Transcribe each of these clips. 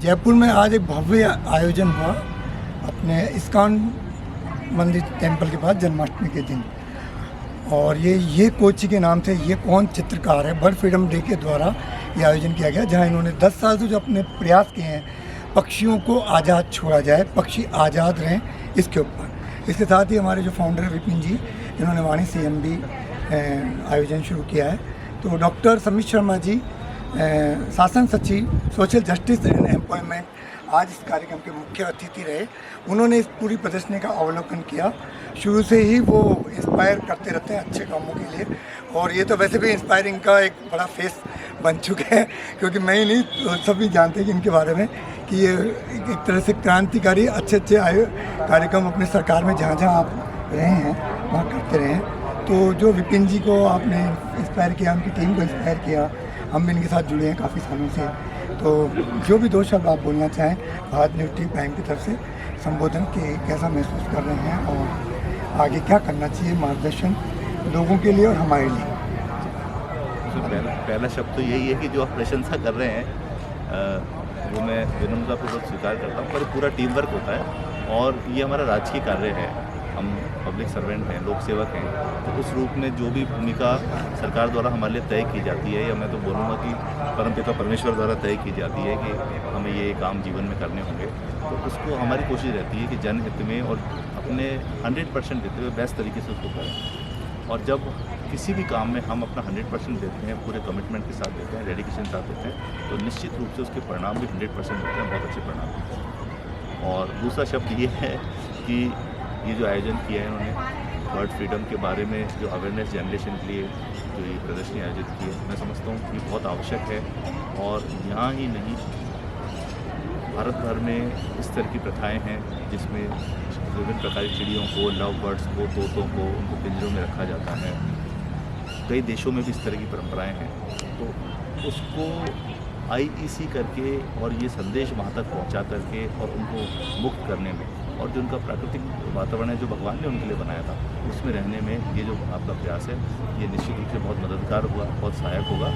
जयपुर में आज एक भव्य आयोजन हुआ अपने इस्कॉन मंदिर टेम्पल के पास जन्माष्टमी के दिन। और ये कोची के नाम से ये कौन चित्रकार है, बर्ड फ्रीडम डे के द्वारा ये आयोजन किया गया, जहां इन्होंने 10 साल से जो अपने प्रयास किए हैं पक्षियों को आज़ाद छोड़ा जाए, पक्षी आज़ाद रहें, इसके ऊपर। इसके साथ ही हमारे जो फाउंडर है विपिन जी, इन्होंने वाणी CMD आयोजन शुरू किया है। तो डॉक्टर समीर शर्मा जी, शासन सचिव सोशल जस्टिस एंड एम्प्लॉयमेंट, आज इस कार्यक्रम के मुख्य अतिथि रहे। उन्होंने इस पूरी प्रदर्शनी का अवलोकन किया। शुरू से ही वो इंस्पायर करते रहते हैं अच्छे कामों के लिए, और ये तो वैसे भी इंस्पायरिंग का एक बड़ा फेस बन चुके हैं, क्योंकि मैं ही नहीं तो सभी जानते हैं कि इनके बारे में कि ये एक तरह से क्रांतिकारी अच्छे कार्यक्रम अपने सरकार में जहाँ जहाँ आप रहे हैं वहाँ करते रहे हैं। तो जो विपिन जी को आपने इंस्पायर किया, उनकी टीम को इंस्पायर किया, हम भी इनके साथ जुड़े हैं काफ़ी सालों से। तो जो भी 2 शब्द आप बोलना चाहें भारत न्यूज़ टीवी प्राइम की तरफ से संबोधन के, कैसा महसूस कर रहे हैं और आगे क्या करना चाहिए मार्गदर्शन लोगों के लिए और हमारे लिए। पहला शब्द तो यही है कि जो आप प्रशंसा कर रहे हैं वो मैं विनम्रतापूर्वक स्वीकार करता हूँ, पर पूरा टीम वर्क होता है और ये हमारा राजकीय कार्य है। हम पब्लिक सर्वेंट हैं, लोक सेवक हैं, तो उस रूप में जो भी भूमिका सरकार द्वारा हमारे लिए तय की जाती है, या मैं तो बोलूँगा कि परमपिता परमेश्वर द्वारा तय की जाती है कि हमें ये काम जीवन में करने होंगे, तो उसको हमारी कोशिश रहती है कि जनहित में और अपने 100% देते हुए बेस्ट तरीके से उसको करें। और जब किसी भी काम में हम अपना 100% देते हैं, पूरे कमिटमेंट के साथ देते हैं, डेडिकेशन के साथ देते हैं, तो निश्चित रूप से उसके परिणाम भी 100% होते हैं, बहुत अच्छे परिणाम होते हैं। और दूसरा शब्द ये है कि ये जो आयोजन किया है इन्होंने बर्ड फ्रीडम के बारे में, जो अवेयरनेस जनरेशन के लिए जो ये प्रदर्शनी आयोजित की है, मैं समझता हूँ कि बहुत आवश्यक है। और यहाँ ही नहीं, भारत भर में इस तरह की प्रथाएं हैं जिसमें विभिन्न प्रकार की चिड़ियों को, लव बर्ड्स को, तोतों को उनको पिंजरों में रखा जाता है। कई देशों में भी इस तरह की परंपराएं हैं, तो उसको IEC करके और ये संदेश वहाँ तक पहुँचा करके और उनको मुक्त करने में, और जो उनका प्राकृतिक वातावरण है जो भगवान ने उनके लिए बनाया था, उसमें रहने में ये जो आपका प्रयास है, ये निश्चित रूप से बहुत मददगार हुआ, बहुत सहायक होगा।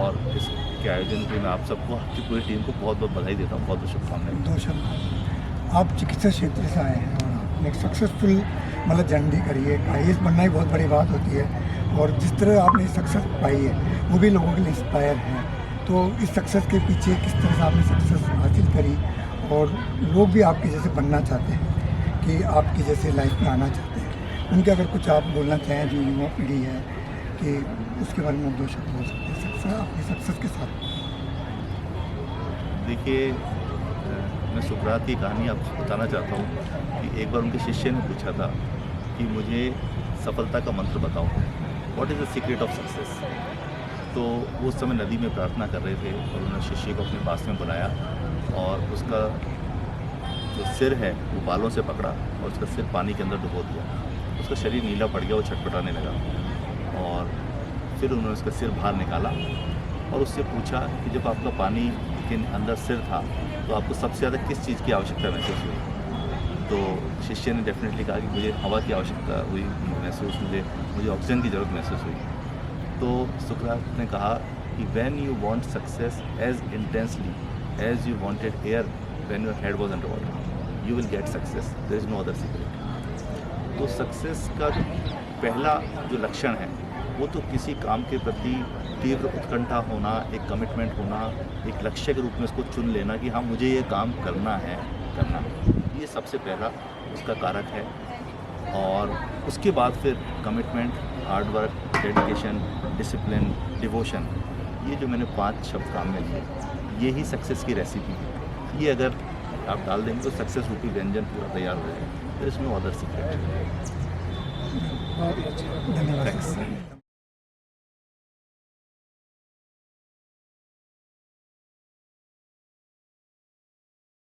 और इसके आयोजन के मैं आप सबको, आपकी पूरी टीम को बहुत बहुत बधाई देता हूँ, बहुत बहुत शुभकामनाएं। 2 शब्द, आप चिकित्सा क्षेत्र से आए हैं और आपने एक सक्सेसफुल मतलब जर्नी करी है। IAS बनना ही बहुत बड़ी बात होती है, और जिस तरह आपने सक्सेस पाई है वो भी लोगों के लिए इंस्पायर है। तो इस सक्सेस के पीछे किस तरह से आपने सक्सेस हासिल करी, और लोग भी आपके जैसे बनना चाहते हैं कि आपकी जैसे लाइफ में आना चाहते हैं, उनके अगर कुछ आप बोलना चाहें जो युवा पीढ़ी है, कि उसके बारे में 2 शब्द बोल सकते हैं सक्सेस, अपनी सक्सेस के साथ। देखिए, मैं सुकरात की कहानी आपको बताना चाहता हूँ कि एक बार उनके शिष्य ने पूछा था कि मुझे सफलता का मंत्र बताओ, what is the secret of success. तो वो उस समय नदी में प्रार्थना कर रहे थे और उन्होंने शिष्य को अपने पास में बुलाया और उसका जो सिर है वो बालों से पकड़ा और उसका सिर पानी के अंदर डुबो दिया। उसका शरीर नीला पड़ गया, वो छटपटाने लगा, और फिर उन्होंने उसका सिर बाहर निकाला और उससे पूछा कि जब आपका पानी के अंदर सिर था तो आपको सबसे ज़्यादा किस चीज़ की आवश्यकता महसूस हुई। तो शिष्य ने डेफिनेटली कहा कि मुझे हवा की आवश्यकता हुई महसूस, मुझे ऑक्सीजन की ज़रूरत महसूस हुई। तो सुकरात ने कहा कि when you want success as intensely as you wanted air when your head was under water, you will get success, there is no other secret. तो सक्सेस का जो पहला जो लक्षण है वो तो किसी काम के प्रति तीव्र उत्कंठा होना, एक कमिटमेंट होना, एक लक्ष्य के रूप में उसको चुन लेना कि हाँ मुझे ये काम करना है, ये सबसे पहला उसका कारक है। और उसके बाद फिर commitment, hard work, dedication, discipline, devotion, ये जो मैंने 5 शब्द काम में लिए, ये ही सक्सेस की रेसिपी है। ये अगर आप डाल देंगे तो सक्सेस रूपी व्यंजन पूरा तैयार हो जाएगा। There is no other secret. धन्यवाद।